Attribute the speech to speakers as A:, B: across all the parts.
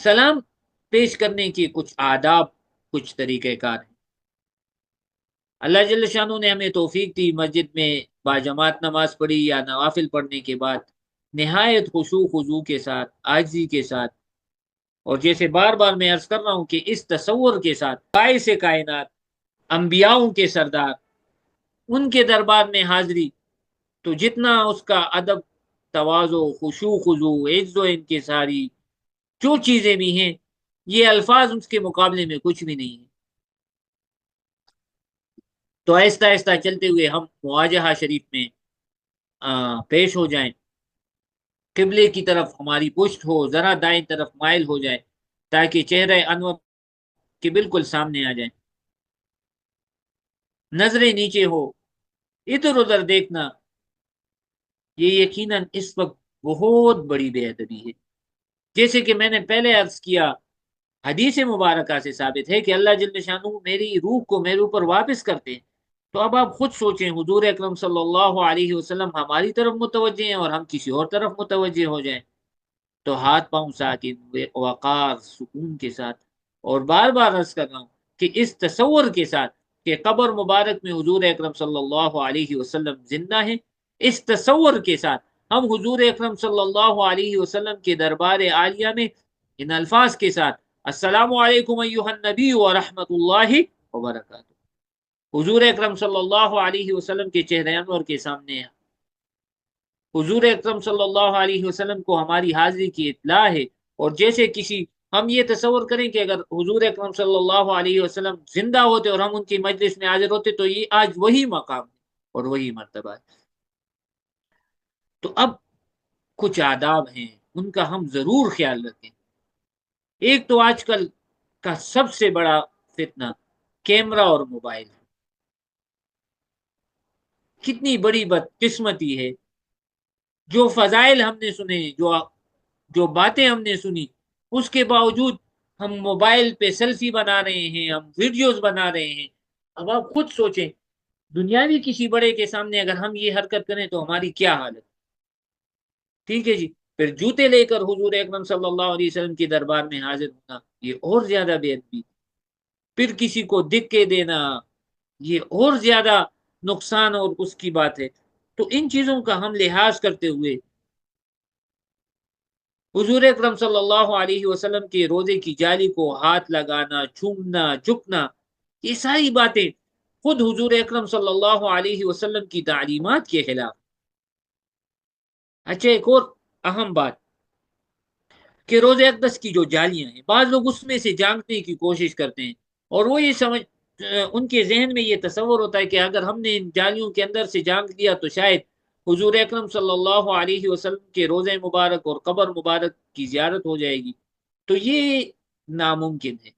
A: سلام پیش کرنے کے کچھ آداب، کچھ طریقہ کار ہیں۔ اللہ جل شانہ نے ہمیں توفیق دی، مسجد میں باجماعت نماز پڑھی یا نوافل پڑھنے کے بعد نہایت خشوع خضوع کے ساتھ، عاجزی کے ساتھ، اور جیسے بار بار میں عرض کر رہا ہوں کہ اس تصور کے ساتھ باعث کائنات، انبیاؤں کے سردار، ان کے دربار میں حاضری، تو جتنا اس کا ادب، تواضع، خشوع خضوع، عز و انکساری، جو چیزیں بھی ہیں، یہ الفاظ اس کے مقابلے میں کچھ بھی نہیں ہیں۔ تو آہستہ آہستہ چلتے ہوئے ہم مواجہہ شریف میں پیش ہو جائیں، قبلے کی طرف ہماری پشت ہو، ذرا دائیں طرف مائل ہو جائے تاکہ چہرہ انور کے بالکل سامنے آ جائیں، نظریں نیچے ہو، ادھر ادھر دیکھنا، یہ یقیناً اس وقت بہت بڑی بے ادبی ہے۔ جیسے کہ میں نے پہلے عرض کیا، حدیث مبارکہ سے ثابت ہے کہ اللہ جل شانہ میری روح کو میرے اوپر واپس کرتے ہیں۔ تو اب آپ خود سوچیں، حضور اکرم صلی اللہ علیہ وسلم ہماری طرف متوجہ ہیں اور ہم کسی اور طرف متوجہ ہو جائیں، تو ہاتھ پاؤں ساکن، وقار، سکون کے ساتھ، اور بار بار عرض کر رہا ہوں کہ اس تصور کے ساتھ کہ قبر مبارک میں حضور اکرم صلی اللہ علیہ وسلم زندہ ہیں، اس تصور کے ساتھ ہم حضور اکرم صلی اللہ علیہ وسلم کے دربار عالیہ میں ان الفاظ کے ساتھ السلام علیکم ایھا النبی ورحمۃ اللہ وبرکاتہ، حضور اکرم صلی اللہ علیہ وسلم کے چہرے انور کے سامنے حضور اکرم صلی اللہ علیہ وسلم کو ہماری حاضری کی اطلاع ہے۔ اور جیسے کسی، ہم یہ تصور کریں کہ اگر حضور اکرم صلی اللہ علیہ وسلم زندہ ہوتے اور ہم ان کی مجلس میں حاضر ہوتے تو یہ آج وہی مقام ہے اور وہی مرتبہ ہے۔ تو اب کچھ آداب ہیں، ان کا ہم ضرور خیال رکھیں۔ ایک تو آج کل کا سب سے بڑا فتنہ کیمرہ اور موبائل، کتنی بڑی بدقسمتی ہے، جو فضائل ہم نے سنے، جو باتیں ہم نے سنی، اس کے باوجود ہم موبائل پہ سیلفی بنا رہے ہیں، ہم ویڈیوز بنا رہے ہیں۔ اب آپ خود سوچیں، دنیاوی کسی بڑے کے سامنے اگر ہم یہ حرکت کریں تو ہماری کیا حالت؟ ٹھیک ہے جی، پھر جوتے لے کر حضور اکرم صلی اللہ علیہ وسلم کے دربار میں حاضر ہونا، یہ اور زیادہ بے ادبی، پھر کسی کو دکے دینا، یہ اور زیادہ نقصان اور اس کی بات ہے۔ تو ان چیزوں کا ہم لحاظ کرتے ہوئے حضور اکرم صلی اللہ علیہ وسلم کے روزے کی جالی کو ہاتھ لگانا، چھومنا، جھکنا، یہ ساری باتیں خود حضور اکرم صلی اللہ علیہ وسلم کی تعلیمات کے خلاف۔ اچھا، ایک اور اہم بات کہ روزے اقدس کی جو جالیاں ہیں، بعض لوگ اس میں سے جانکنے کی کوشش کرتے ہیں، اور وہ یہ ان کے ذہن میں یہ تصور ہوتا ہے کہ اگر ہم نے ان جالیوں کے اندر سے جانک لیا تو شاید حضور اکرم صلی اللہ علیہ وسلم کے روزے مبارک اور قبر مبارک کی زیارت ہو جائے گی۔ تو یہ ناممکن ہے،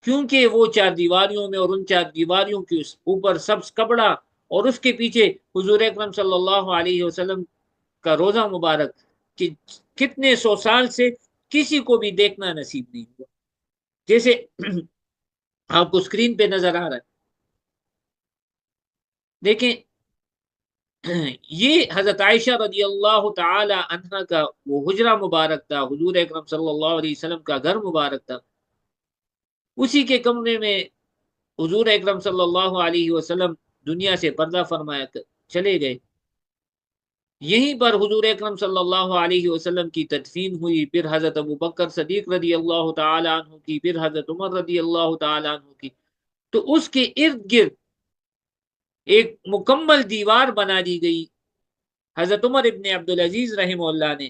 A: کیونکہ وہ چار دیواریوں میں اور ان چار دیواریوں کے اوپر سبز کپڑا اور اس کے پیچھے حضور اکرم صلی اللہ علیہ وسلم کا روزہ مبارک کہ کتنے سو سال سے کسی کو بھی دیکھنا نصیب نہیں ہوا، جیسے آپ کو اسکرین پہ نظر آ رہا ہے۔ دیکھیں، یہ حضرت عائشہ رضی اللہ تعالی عنہا کا وہ حجرہ مبارک تھا، حضور اکرم صلی اللہ علیہ وسلم کا گھر مبارک تھا، اسی کے کمرے میں حضور اکرم صلی اللہ علیہ وسلم دنیا سے پردہ فرمایا چلے گئے۔ یہیں پر حضور اکرم صلی اللہ علیہ وسلم کی تدفین ہوئی، پھر حضرت ابو بکر صدیق رضی اللہ تعالی عنہ کی، پھر حضرت عمر رضی اللہ تعالی عنہ کی۔ تو اس کے ارد گرد ایک مکمل دیوار بنا دی گئی حضرت عمر ابن عبدالعزیز رحمہ اللہ نے،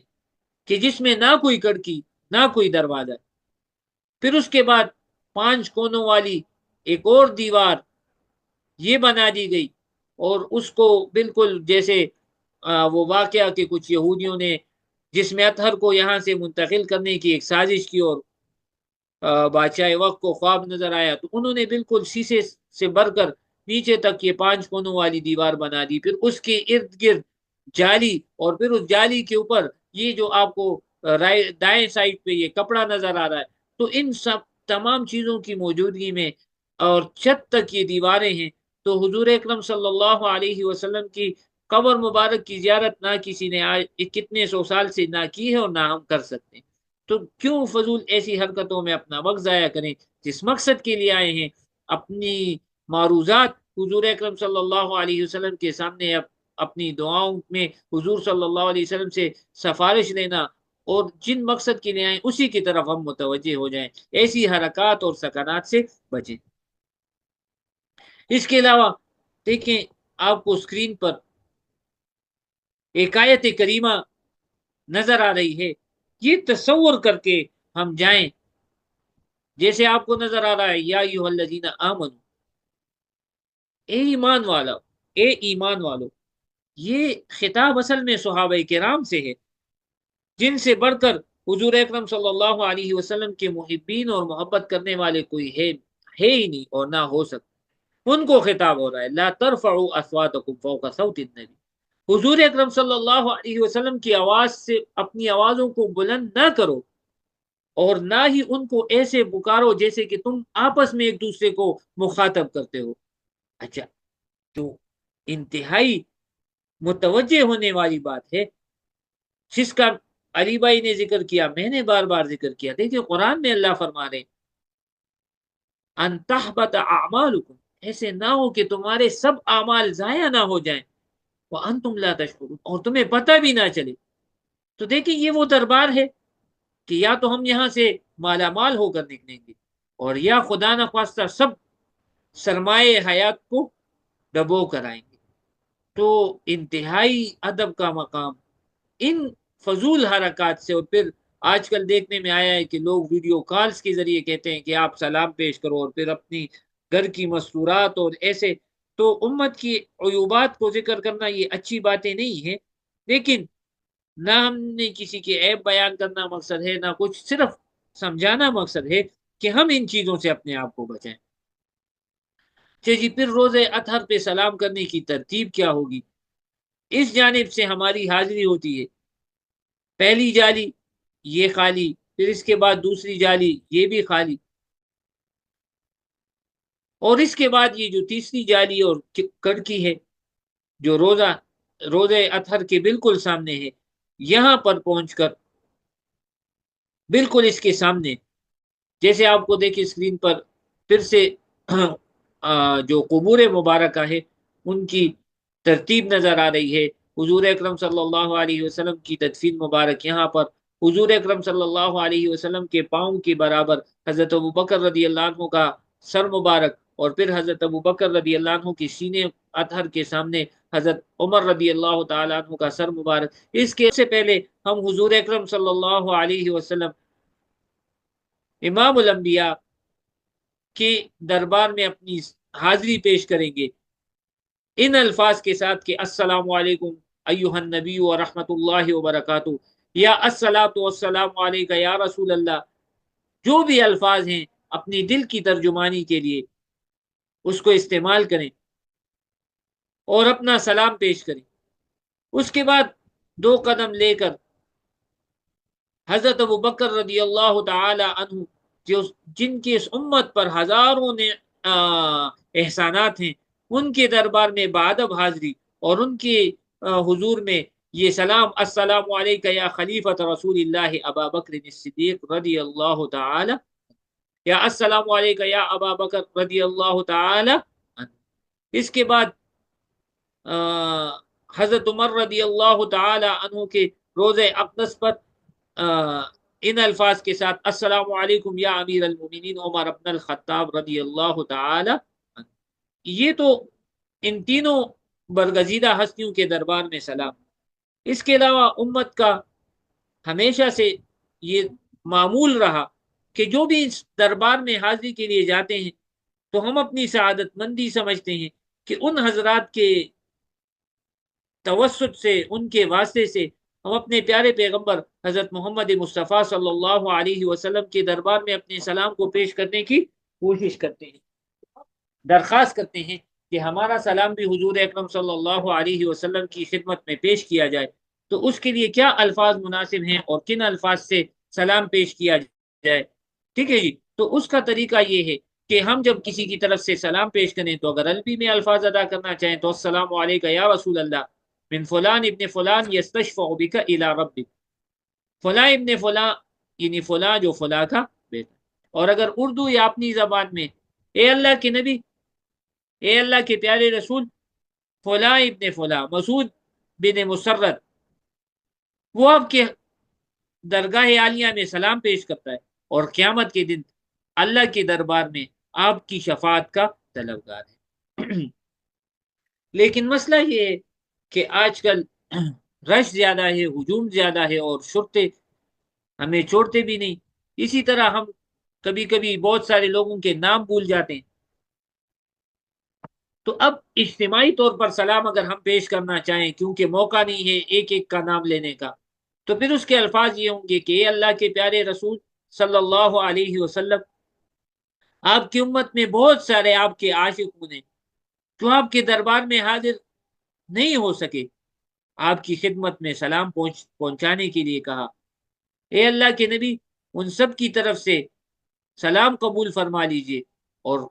A: کہ جس میں نہ کوئی کھڑکی، نہ کوئی دروازہ۔ پھر اس کے بعد 5 کونوں والی ایک اور دیوار یہ بنا دی گئی، اور اس کو بالکل جیسے وہ واقعہ کہ کچھ یہودیوں نے جس میں اطہر کو یہاں سے منتقل کرنے کی ایک سازش کی، اور بادشاہ وقت کو خواب نظر آیا، تو انہوں نے بالکل شیشے سے بھر کر نیچے تک یہ 5 کونوں والی دیوار بنا دی، پھر اس کے ارد گرد جالی، اور پھر اس جالی کے اوپر یہ جو آپ کو دائیں سائڈ پہ یہ کپڑا نظر آ رہا ہے۔ تو ان سب تمام چیزوں کی موجودگی میں اور چھت تک یہ دیواریں ہیں، تو حضور اکرم صلی اللہ علیہ وسلم کی قبر مبارک کی زیارت نہ کسی نے آج کتنے سو سال سے نہ کی ہے اور نہ ہم کر سکتے ہیں۔ تو کیوں فضول ایسی حرکتوں میں اپنا وقت ضائع کریں؟ جس مقصد کے لیے آئے ہیں، اپنی معروضات حضور اکرم صلی اللہ علیہ وسلم کے سامنے اپنی دعاؤں میں حضور صلی اللہ علیہ وسلم سے سفارش لینا، اور جن مقصد کے لیے آئیں اسی کی طرف ہم متوجہ ہو جائیں، ایسی حرکات اور سکنات سے بچیں۔ اس کے علاوہ دیکھیں، آپ کو اسکرین پر ایک آیت کریمہ نظر آ رہی ہے، یہ تصور کر کے ہم جائیں، جیسے آپ کو نظر آ رہا ہے یا ایھا الذین آمنو، اے ایمان والا، اے ایمان والو، یہ خطاب اصل میں صحابہ کرام سے ہے، جن سے بڑھ کر حضور اکرم صلی اللہ علیہ وسلم کے محبین اور محبت کرنے والے کوئی ہے ہی نہیں اور نہ ہو سکتا۔ ان کو خطاب ہو رہا ہے، لا ترفعوا اصواتکم فوق صوت النبی، حضور اکرم صلی اللہ علیہ وسلم کی آواز سے اپنی آوازوں کو بلند نہ کرو، اور نہ ہی ان کو ایسے پکارو جیسے کہ تم آپس میں ایک دوسرے کو مخاطب کرتے ہو۔ اچھا، تو انتہائی متوجہ ہونے والی بات ہے، جس کا علی بھائی نے ذکر کیا، میں نے بار بار ذکر کیا۔ دیکھیں قرآن میں اللہ فرما رہے ان تحبط اعمالکم، ایسے نہ ہو کہ تمہارے سب اعمال ضائع نہ ہو جائیں، وانتم لا تشعرون، اور تمہیں پتہ بھی نہ چلے۔ تو دیکھیں یہ وہ دربار ہے کہ یا تو ہم یہاں سے مالا مال ہو کر نکلیں گے، اور یا خدا نخواستہ سب سرمایہ حیات کو ڈبو کرائیں گے۔ تو انتہائی ادب کا مقام ان فضول حرکات سے، اور پھر آج کل دیکھنے میں آیا ہے کہ لوگ ویڈیو کالز کے ذریعے کہتے ہیں کہ آپ سلام پیش کرو، اور پھر اپنی گھر کی مستورات اور ایسے۔ تو امت کی عیوبات کو ذکر کرنا یہ اچھی باتیں نہیں ہیں، لیکن نہ ہم نے کسی کے عیب بیان کرنا مقصد ہے، نہ کچھ، صرف سمجھانا مقصد ہے کہ ہم ان چیزوں سے اپنے آپ کو بچائیں۔ جی، پھر روزہ اطہر پہ سلام کرنے کی ترتیب کیا ہوگی؟ اس جانب سے ہماری حاضری ہوتی ہے، پہلی جالی یہ خالی، پھر اس کے بعد دوسری جالی یہ بھی خالی، اور اس کے بعد یہ جو تیسری جالی اور کڑکی ہے جو روزہ اطہر کے بالکل سامنے ہے، یہاں پر پہنچ کر بالکل اس کے سامنے، جیسے آپ کو دیکھیں اسکرین پر پھر سے جو قبور مبارکہ ہے ان کی ترتیب نظر آ رہی ہے۔ حضور اکرم صلی اللہ علیہ وسلم کی تدفین مبارک یہاں پر، حضور اکرم صلی اللہ علیہ وسلم کے پاؤں کے برابر حضرت ابوبکر رضی اللہ عنہ کا سر مبارک، اور پھر حضرت ابوبکر رضی اللہ عنہ کی سینے اطہر کے سامنے حضرت عمر رضی اللہ تعالیٰ عنہ کا سر مبارک۔ اس کے سے پہلے ہم حضور اکرم صلی اللہ علیہ وسلم امام الانبیاء کے دربار میں اپنی حاضری پیش کریں گے ان الفاظ کے ساتھ کہ السلام علیکم ایھا النبی و رحمت اللہ وبرکاتہ، یا الصلاۃ والسلام علیک یا رسول اللہ، جو بھی الفاظ ہیں اپنی دل کی ترجمانی کے لیے اس کو استعمال کریں اور اپنا سلام پیش کریں۔ اس کے بعد دو قدم لے کر حضرت ابوبکر رضی اللہ تعالی عنہ، جن کی اس امت پر ہزاروں نے احسانات ہیں، ان کے دربار میں بادب حاضری اور ان کے حضور میں یہ سلام، السلام علیک یا خلیفۃ رسول اللہ ابا بکر الصدیق رضی اللہ تعالی، یا السلام علیک یا ابا بکر رضی اللہ تعالی عنہ۔ اس کے بعد حضرت عمر رضی اللہ تعالی عنہ کے روزہ اقدس پر ان الفاظ کے ساتھ السلام علیکم یا امیر المومنین عمر بن الخطاب رضی اللہ تعالی عنہ۔ یہ تو ان تینوں برگزیدہ ہستیوں کے دربار میں سلام۔ اس کے علاوہ امت کا ہمیشہ سے یہ معمول رہا کہ جو بھی اس دربار میں حاضری کے لیے جاتے ہیں تو ہم اپنی سعادت مندی سمجھتے ہیں کہ ان حضرات کے توسط سے، ان کے واسطے سے ہم اپنے پیارے پیغمبر حضرت محمد مصطفیٰ صلی اللہ علیہ وسلم کے دربار میں اپنے سلام کو پیش کرنے کی کوشش کرتے ہیں، درخواست کرتے ہیں کہ ہمارا سلام بھی حضور اکرم صلی اللہ علیہ وسلم کی خدمت میں پیش کیا جائے۔ تو اس کے لیے کیا الفاظ مناسب ہیں اور کن الفاظ سے سلام پیش کیا جائے؟ ٹھیک ہے جی، تو اس کا طریقہ یہ ہے کہ ہم جب کسی کی طرف سے سلام پیش کریں تو اگر عربی میں الفاظ ادا کرنا چاہیں تو السلام علیکم یا رسول اللہ من فلان ابن فلان یستشفع بک الی ربک، فلاں ابن فلاں یعنی فلاں جو فلاں کا بیٹا. اور اگر اردو یا اپنی زبان میں اے اللہ کے نبی، اے اللہ کے پیارے رسول، فلاں ابن فلاں مسعود بن مسرت وہ آپ کے درگاہ عالیہ میں سلام پیش کرتا ہے اور قیامت کے دن اللہ کے دربار میں آپ کی شفاعت کا طلبگار ہے. لیکن مسئلہ یہ ہے کہ آج کل رش زیادہ ہے، ہجوم زیادہ ہے، اور شرطے ہمیں چھوڑتے بھی نہیں. اسی طرح ہم کبھی کبھی بہت سارے لوگوں کے نام بھول جاتے ہیں. تو اب اجتماعی طور پر سلام اگر ہم پیش کرنا چاہیں، کیونکہ موقع نہیں ہے ایک ایک کا نام لینے کا، تو پھر اس کے الفاظ یہ ہوں گے کہ اے اللہ کے پیارے رسول صلی اللہ علیہ وسلم، آپ کی امت میں بہت سارے آپ کے عاشق ہیں جو آپ کے دربار میں حاضر نہیں ہو سکے، آپ کی خدمت میں سلام پہنچانے کے لیے کہا. اے اللہ کے نبی، ان سب کی طرف سے سلام قبول فرما لیجئے اور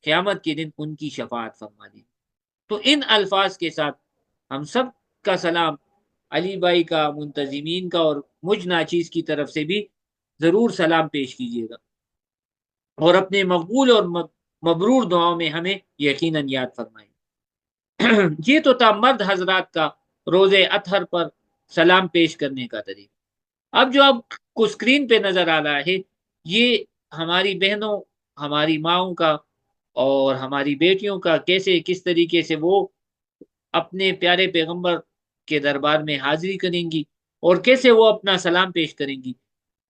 A: قیامت کے دن ان کی شفاعت فرما دیجئے. تو ان الفاظ کے ساتھ ہم سب کا سلام علی بھائی کا، منتظمین کا، اور مجھ ناچیز کی طرف سے بھی ضرور سلام پیش کیجیے گا، اور اپنے مقبول اور مبرور دعاؤں میں ہمیں یقیناً یاد فرمائیں. یہ تو تھا مرد حضرات کا روز اطہر پر سلام پیش کرنے کا طریقہ. اب جو آپ کو اسکرین پہ نظر آ رہا ہے، یہ ہماری بہنوں، ہماری ماؤں کا اور ہماری بیٹیوں کا کس طریقے سے وہ اپنے پیارے پیغمبر کے دربار میں حاضری کریں گی اور کیسے وہ اپنا سلام پیش کریں گی.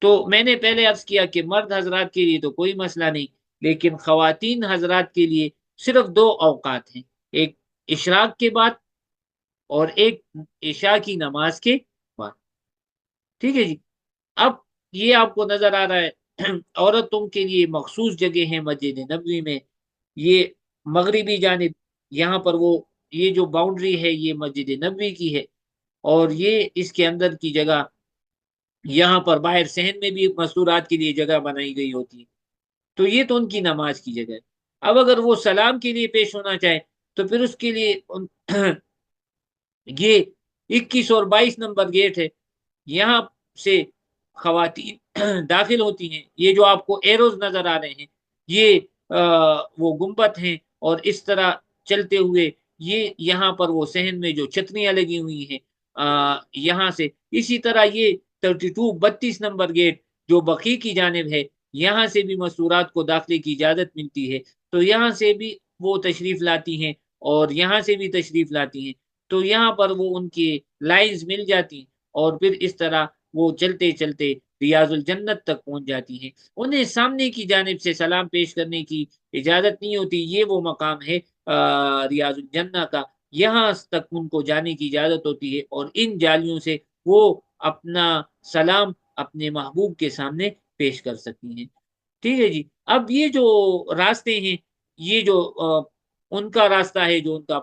A: تو میں نے پہلے عرض کیا کہ مرد حضرات کے لیے تو کوئی مسئلہ نہیں، لیکن خواتین حضرات کے لیے صرف دو اوقات ہیں، ایک اشراق کے بعد اور ایک عشاء کی نماز کے بعد. ٹھیک ہے جی. اب یہ آپ کو نظر آ رہا ہے عورتوں کے لیے مخصوص جگہ ہے مسجد نبوی میں، یہ مغربی جانب، یہاں پر وہ یہ جو باؤنڈری ہے یہ مسجد نبوی کی ہے، اور یہ اس کے اندر کی جگہ یہاں پر باہر صحن میں بھی مستورات کے لیے جگہ بنائی گئی ہوتی ہے. تو یہ تو ان کی نماز کی جگہ ہے. اب اگر وہ سلام کے لیے پیش ہونا چاہے تو پھر اس کے لیے یہ 21 اور 22 نمبر گیٹ ہے، یہاں سے خواتین داخل ہوتی ہیں. یہ جو آپ کو ایروز نظر آ رہے ہیں یہ وہ گنبد ہیں، اور اس طرح چلتے ہوئے یہ یہاں پر وہ صحن میں جو چھتریاں لگی ہوئی ہیں یہاں سے. اسی طرح یہ 32 نمبر گیٹ جو بقی کی جانب ہے، یہاں سے بھی مستورات کو داخلے کی اجازت ملتی ہے. تو یہاں سے بھی وہ تشریف لاتی ہیں اور یہاں سے بھی تشریف لاتی ہیں. تو یہاں پر وہ ان کی لائنز مل جاتی ہیں، اور پھر اس طرح وہ چلتے چلتے ریاض الجنت تک پہنچ جاتی ہیں. انہیں سامنے کی جانب سے سلام پیش کرنے کی اجازت نہیں ہوتی. یہ وہ مقام ہے ریاض الجنہ کا، یہاں تک ان کو جانے کی اجازت ہوتی ہے، اور ان جالیوں سے وہ اپنا سلام اپنے محبوب کے سامنے پیش کر سکتی ہیں. ٹھیک ہے جی. اب یہ جو راستے ہیں، یہ جو ان کا راستہ ہے، جو ان کا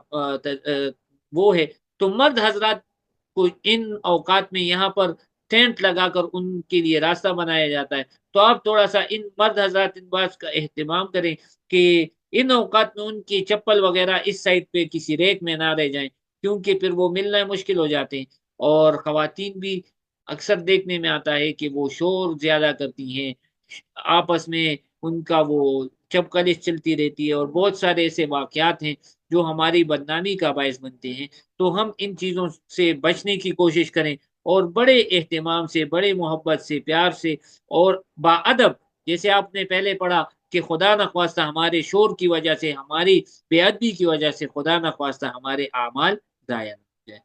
A: وہ ہے، تو مرد حضرات کو ان اوقات میں یہاں پر ٹینٹ لگا کر ان کے لیے راستہ بنایا جاتا ہے. تو آپ تھوڑا سا ان مرد حضرات ان بات کا اہتمام کریں کہ ان اوقات میں ان کی چپل وغیرہ اس سائڈ پہ کسی ریک میں نہ رہ جائیں، کیونکہ پھر وہ ملنا مشکل ہو جاتے ہیں. اور خواتین بھی اکثر دیکھنے میں آتا ہے کہ وہ شور زیادہ کرتی ہیں، آپس میں ان کا وہ چپکلش چلتی رہتی ہے، اور بہت سارے ایسے واقعات ہیں جو ہماری بدنامی کا باعث بنتے ہیں. تو ہم ان چیزوں سے بچنے کی کوشش کریں، اور بڑے اہتمام سے، بڑے محبت سے، پیار سے اور باادب، جیسے آپ نے پہلے پڑھا کہ خدا نخواستہ ہمارے شور کی وجہ سے، ہماری بے ادبی کی وجہ سے خدا نخواستہ ہمارے اعمال ضائع نہ ہو جائے.